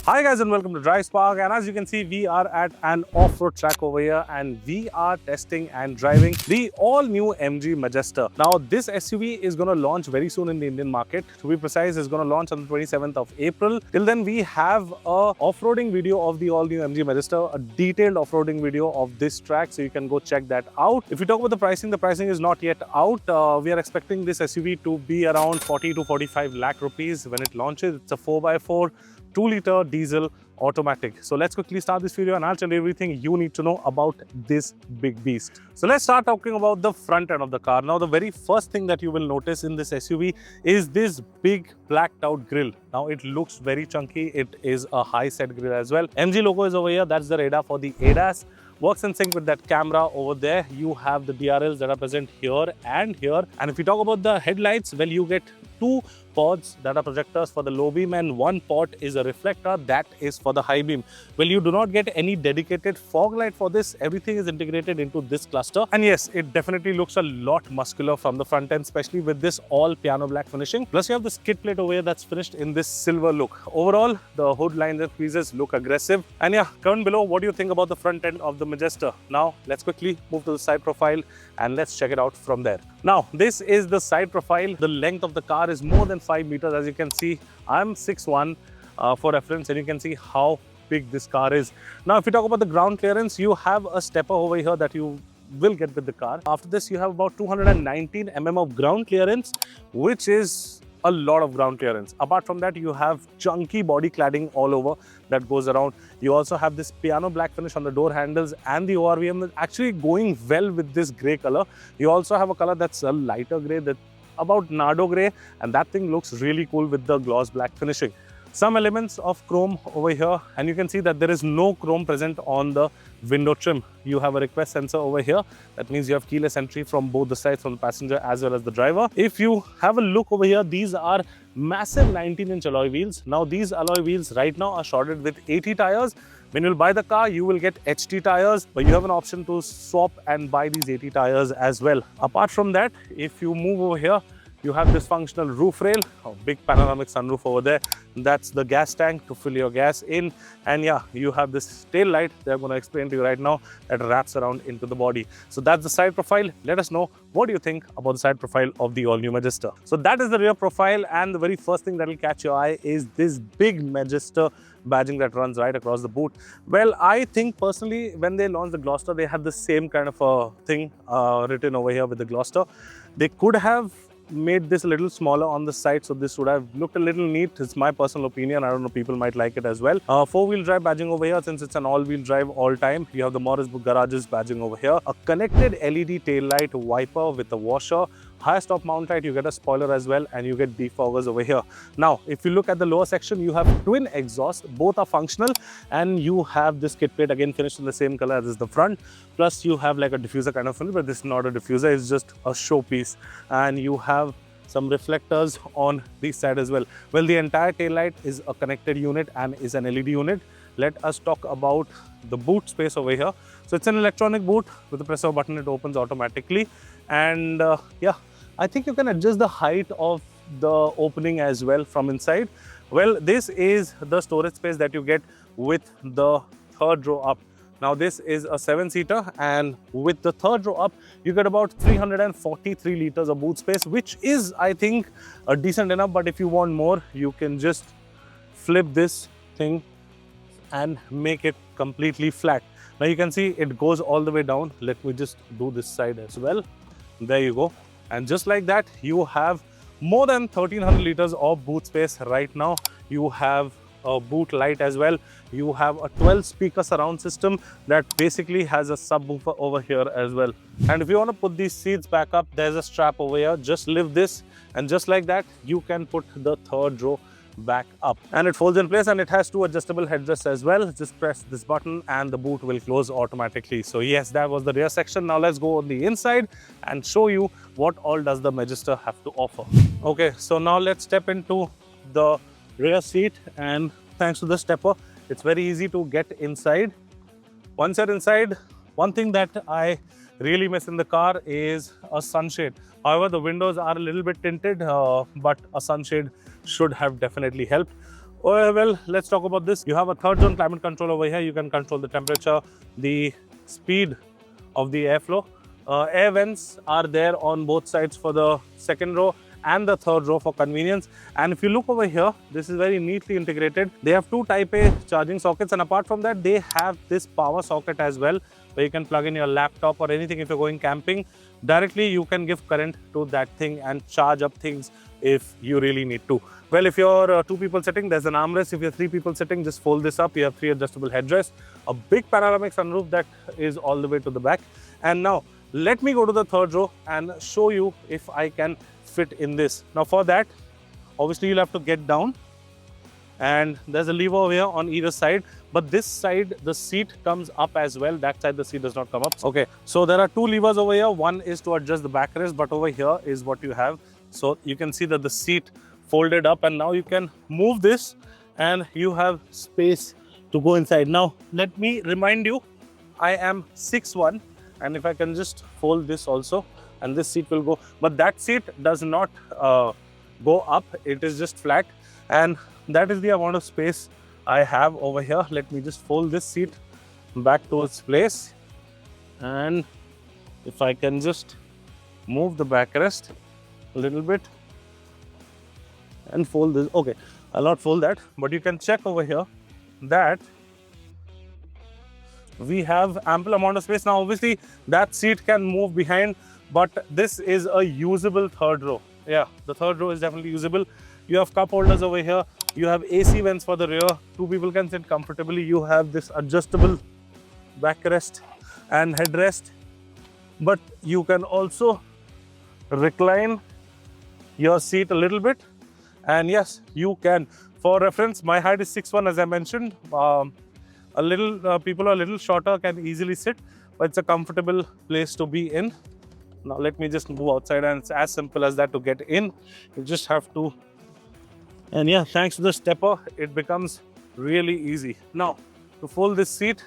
Hi guys and welcome to Drive Spark, and as you can see we are at an off-road track over here and we are testing and driving the all-new MG Majestor. Now this SUV is going to launch very soon in the Indian market. To be precise, it's going to launch on the 27th of April. Till then we have a off-roading video of the all-new MG Majestor, a detailed off-roading video of this track, so you can go check that out. If we talk about the pricing is not yet out. We are expecting this SUV to be around 40 to 45 lakh rupees when it launches. It's a 4x4 2-liter diesel automatic. So let's quickly start this video and I'll tell you everything you need to know about this big beast. So let's start talking about the front end of the car. Now the very first thing that you will notice in this SUV is this big blacked out grille. Now it looks very chunky. It is a high set grille as well. MG logo is over here. That's the radar for the ADAS. Works in sync with that camera over there. You have the DRLs that are present here and here. And if you talk about the headlights, well, you get two pods that are projectors for the low beam and one pod is a reflector that is for the high beam. Well, you do not get any dedicated fog light for this. Everything is integrated into this cluster. And yes, it definitely looks a lot muscular from the front end, especially with this all piano black finishing. Plus you have the skid plate over here that's finished in this silver look. Overall, the hood lines and tweezers look aggressive. And yeah, comment below what do you think about the front end of the Majestor. Now let's quickly move to the side profile and let's check it out from there. Now this is the side profile. The length of the car is more than 5 meters. As you can see, I'm 6'1" for reference, and you can see how big this car is. Now if you talk about the ground clearance, you have a stepper over here that you will get with the car. After this, you have about 219 mm of ground clearance, which is a lot of ground clearance. Apart from that, you have chunky body cladding all over that goes around. You also have this piano black finish on the door handles, and the ORVM actually going well with this grey color. You also have a color that's a lighter grey, that about Nardo grey, and that thing looks really cool with the gloss black finishing. Some elements of chrome over here, and you can see that there is no chrome present on the window trim. You have a request sensor over here. That means you have keyless entry from both the sides, from the passenger as well as the driver. If you have a look over here, these are massive 19-inch alloy wheels. Now these alloy wheels right now are shorted with 80 tires. When you'll buy the car, you will get HT tires, but you have an option to swap and buy these 80 tires as well. Apart from that, if you move over here, you have this functional roof rail, a big panoramic sunroof over there. That's the gas tank to fill your gas in. And yeah, you have this tail light that I'm going to explain to you right now that wraps around into the body. So that's the side profile. Let us know what do you think about the side profile of the all-new Majestor. So that is the rear profile, and the very first thing that will catch your eye is this big Majestor badging that runs right across the boot. Well, I think personally, when they launched the Gloster, they had the same kind of a thing written over here with the Gloster. They could have made this a little smaller on the side, so this would have looked a little neat. It's my personal opinion. I don't know, people might like it as well. Four-wheel drive badging over here, since it's an all-wheel drive all time. You have the Morris Garages badging over here, a connected LED tail light wiper with a washer, high stop mount light, you get a spoiler as well, and you get defoggers over here. Now if you look at the lower section, you have twin exhaust, both are functional, and you have this skid plate again finished in the same color as the front. Plus you have like a diffuser kind of finish, but this is not a diffuser, it's just a showpiece. And you have some reflectors on this side as well. Well, the entire tail light is a connected unit and is an LED unit. Let us talk about the boot space over here. So it's an electronic boot. With the press of a button, it opens automatically. And yeah, I think you can adjust the height of the opening as well from inside. Well, this is the storage space that you get with the third row up. Now this is a 7-seater, and with the third row up, you get about 343 liters of boot space, which is, I think, a decent enough. But if you want more, you can just flip this thing and make it completely flat. Now you can see it goes all the way down. Let me just do this side as well. There you go. And just like that, you have more than 1300 liters of boot space right now. You have a boot light as well. You have a 12-speaker surround system that basically has a subwoofer over here as well. And if you want to put these seats back up, there's a strap over here. Just lift this, and just like that, you can put the third row back up, and it folds in place, and it has two adjustable headrests as well. Just press this button and the boot will close automatically. So yes, that was the rear section. Now let's go on the inside and show you what all does the Majestor have to offer. Okay, so now let's step into the rear seat, and thanks to the stepper, it's very easy to get inside. Once you're inside, one thing that I really miss in the car is a sunshade. However, the windows are a little bit tinted, but a sunshade should have definitely helped. Oh, well, let's talk about this. You have a third zone climate control over here. You can control the temperature, the speed of the airflow. Air vents are there on both sides for the second row and the third row for convenience. And if you look over here, this is very neatly integrated. They have two Type A charging sockets, and apart from that, they have this power socket as well, where you can plug in your laptop or anything if you're going camping. Directly, you can give current to that thing and charge up things if you really need to. Well, if you're two people sitting, there's an armrest. If you're three people sitting, just fold this up. You have three adjustable headrests, a big panoramic sunroof that is all the way to the back. And now, let me go to the third row and show you if I can fit in this. Now, for that, obviously, you'll have to get down. And there's a lever over here on either side. But this side, the seat comes up as well. That side, the seat does not come up. Okay, so there are two levers over here. One is to adjust the backrest, but over here is what you have. So you can see that the seat folded up, and now you can move this and you have space to go inside. Now, let me remind you, I am 6'1", and if I can just fold this also, and this seat will go, but that seat does not go up, it is just flat, and that is the amount of space I have over here. Let me just fold this seat back to its place, and if I can just move the backrest a little bit and fold this. Okay, I'll not fold that, but you can check over here that we have ample amount of space. Now, obviously, that seat can move behind, but this is a usable third row. Yeah, the third row is definitely usable. You have cup holders over here. You have AC vents for the rear. Two people can sit comfortably. You have this adjustable backrest and headrest, but you can also recline your seat a little bit. And yes, you can. For reference, my height is 6'1", as I mentioned. People are a little shorter can easily sit, but it's a comfortable place to be in. Now let me just move outside, and it's as simple as that to get in. You just have to, and yeah, thanks to the stepper, it becomes really easy. Now, to fold this seat,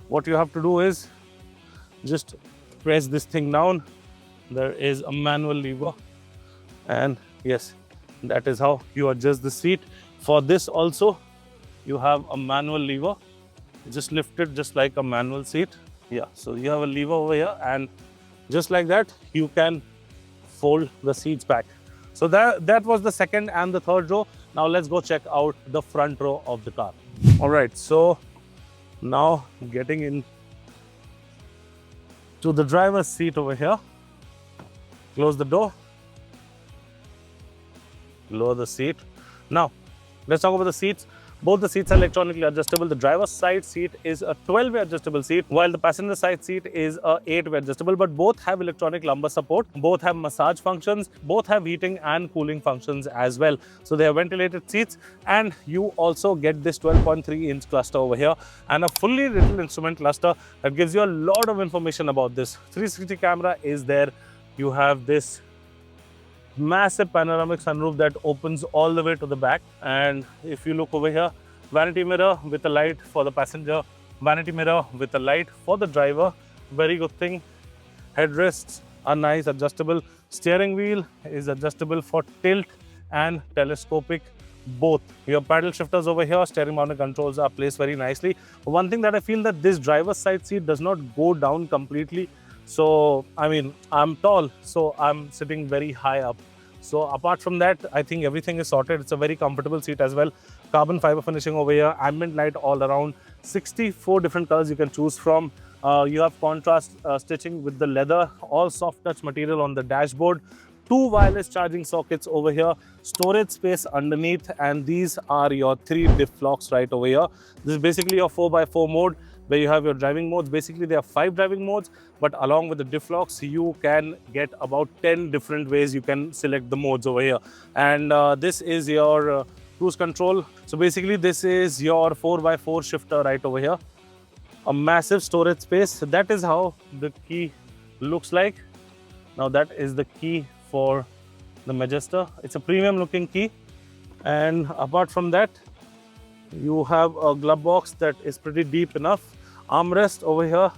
what you have to do is just press this thing down. There is a manual lever, and yes, that is how you adjust the seat. For this also, you have a manual lever. Just lift it just like a manual seat. Yeah, so you have a lever over here, and just like that, you can fold the seats back. So that was the second and the third row. Now let's go check out the front row of the car. All right, so now getting in to the driver's seat over here. Close the door. Lower the seat. Now, let's talk about the seats. Both the seats are electronically adjustable. The driver's side seat is a 12-way adjustable seat, while the passenger side seat is a 8-way adjustable, but both have electronic lumbar support, both have massage functions, both have heating and cooling functions as well. So they are ventilated seats, and you also get this 12.3-inch cluster over here and a fully digital instrument cluster that gives you a lot of information about this. 360 camera is there. You have this massive panoramic sunroof that opens all the way to the back, and if you look over here, vanity mirror with a light for the passenger, vanity mirror with a light for the driver. Very good thing. Headrests are nice, adjustable. Steering wheel is adjustable for tilt and telescopic both. Your paddle shifters over here, steering mounted controls are placed very nicely. One thing that I feel that this driver's side seat does not go down completely. So, I mean, I'm tall, so I'm sitting very high up. So, apart from that, I think everything is sorted. It's a very comfortable seat as well. Carbon fiber finishing over here, ambient light all around, 64 different colors you can choose from. You have contrast stitching with the leather, all soft touch material on the dashboard. Two wireless charging sockets over here, storage space underneath, and these are your 3 diff locks right over here. This is basically your 4x4 mode, where you have your driving modes. Basically, there are 5 driving modes, but along with the diff locks, you can get about 10 different ways you can select the modes over here. And this is your cruise control. So basically, this is your 4x4 shifter right over here. A massive storage space. That is how the key looks like. Now that is the key for the Majestor. It's a premium looking key. And apart from that, you have a glove box that is pretty deep enough. Armrest over here.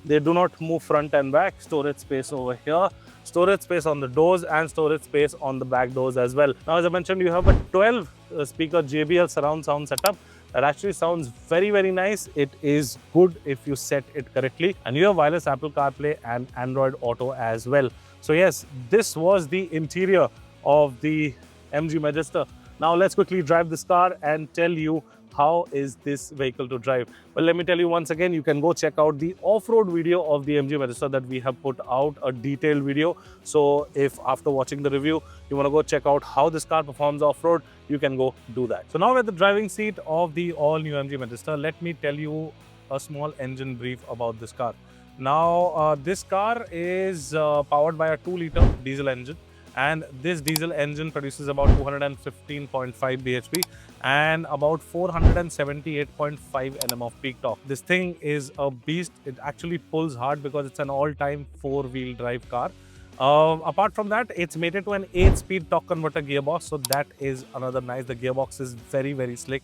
They do not move front and back. Storage space over here. storage space on the doors and storage space on the back doors as well. Now, as I mentioned, you have a 12 speaker JBL surround sound setup. That actually sounds very, very nice. It is good if you set it correctly. And you have wireless Apple CarPlay and Android Auto as well. So yes, this was the interior of the MG Majestor. Now let's quickly drive this car and tell you how is this vehicle to drive. Well, let me tell you once again, you can go check out the off-road video of the MG Majestor that we have put out, a detailed video. So if after watching the review, you want to go check out how this car performs off-road, you can go do that. So now we're at the driving seat of the all-new MG Majestor. Let me tell you a small engine brief about this car. Now, this car is powered by a 2-liter diesel engine. And this diesel engine produces about 215.5 bhp and about 478.5 Nm of peak torque. This thing is a beast. It actually pulls hard because it's an all-time 4-wheel drive car. Apart from that, it's mated to an 8-speed torque converter gearbox. So that is another nice. The gearbox is very, very slick.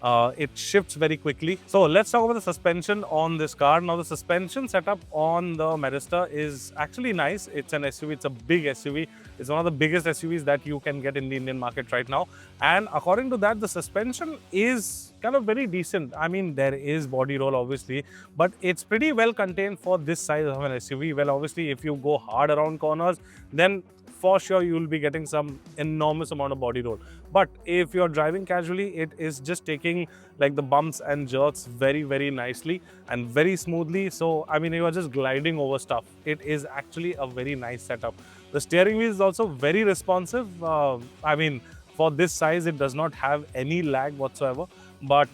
It shifts very quickly. So let's talk about the suspension on this car. Now the suspension setup on the Majestor is actually nice. It's an SUV, it's a big SUV. It's one of the biggest SUVs that you can get in the Indian market right now. And according to that, the suspension is kind of very decent. I mean, there is body roll obviously, but it's pretty well contained for this size of an SUV. Well, obviously if you go hard around corners, then for sure you will be getting some enormous amount of body roll. But if you're driving casually, it is just taking like the bumps and jerks very, very nicely and very smoothly. So, I mean, you are just gliding over stuff. It is actually a very nice setup. The steering wheel is also very responsive. I mean, for this size, it does not have any lag whatsoever. But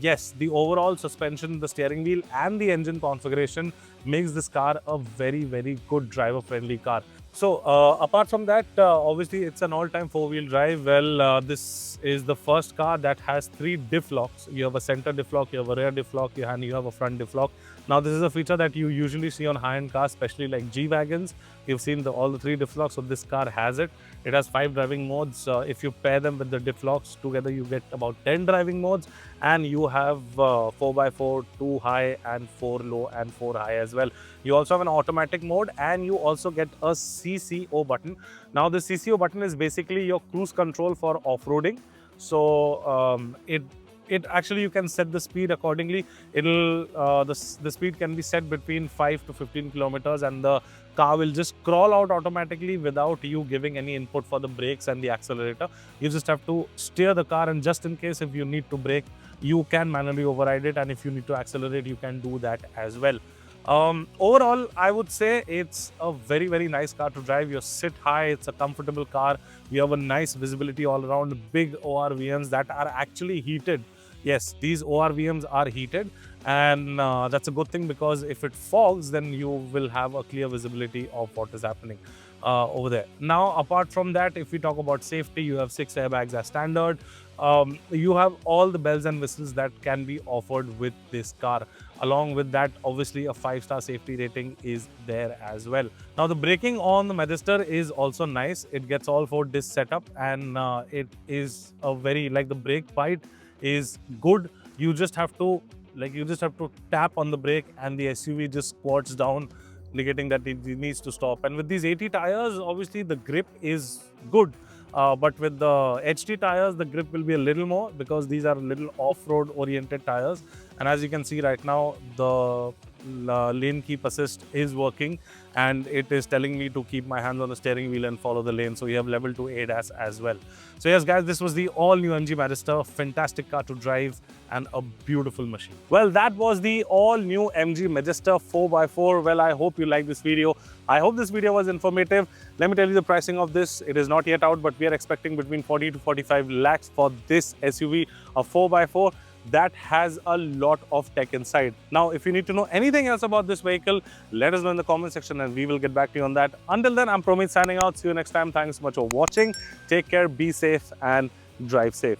yes, the overall suspension, the steering wheel and the engine configuration makes this car a very, very good driver-friendly car. So apart from that, obviously it's an all-time 4-wheel drive. Well, this is the first car that has 3 diff locks. You have a center diff lock, you have a rear diff lock, and you have a front diff lock. Now this is a feature that you usually see on high-end cars, especially like G-Wagons. You've seen all the 3 diff locks, so this car has it. It has 5 driving modes. If you pair them with the diff locks together, you get about 10 driving modes. And you have 4x4, 2 high and 4 low and 4 high as well. You also have an automatic mode and you also get a CCO button. Now the CCO button is basically your cruise control for off-roading. So it actually, you can set the speed accordingly. It'll the speed can be set between 5 to 15 kilometers and the car will just crawl out automatically without you giving any input for the brakes and the accelerator. You just have to steer the car, and just in case if you need to brake, you can manually override it, and if you need to accelerate, you can do that as well. Overall, I would say it's a very, very nice car to drive. You sit high, it's a comfortable car. You have a nice visibility all around, big ORVMs that are actually heated. Yes, these ORVMs are heated, and that's a good thing because if it fogs, then you will have a clear visibility of what is happening over there. Now, apart from that, if we talk about safety, you have 6 airbags as standard. You have all the bells and whistles that can be offered with this car. Along with that, obviously a 5-star safety rating is there as well. Now the braking on the Majestor is also nice. It gets all 4 disc setup, and it is a very, like, the brake bite is good. You just have to tap on the brake and the SUV just squats down, indicating that it needs to stop. And with these 80 tires, obviously the grip is good. But with the HT tires, the grip will be a little more because these are a little off-road oriented tires. And as you can see right now, the lane keep assist is working, and it is telling me to keep my hands on the steering wheel and follow the lane. So you have level 2 ADAS as well. So yes guys, this was the all new MG Majestor. Fantastic car to drive and a beautiful machine. Well, that was the all new MG Majestor 4x4. Well, I hope you liked this video. I hope this video was informative. Let me tell you the pricing of this. It is not yet out, but we are expecting between 40 to 45 lakhs for this SUV, a 4x4. That has a lot of tech inside. Now, if you need to know anything else about this vehicle, let us know in the comment section and we will get back to you on that. Until then, I'm Promit signing out. See you next time. Thanks so much for watching. Take care, be safe and drive safe.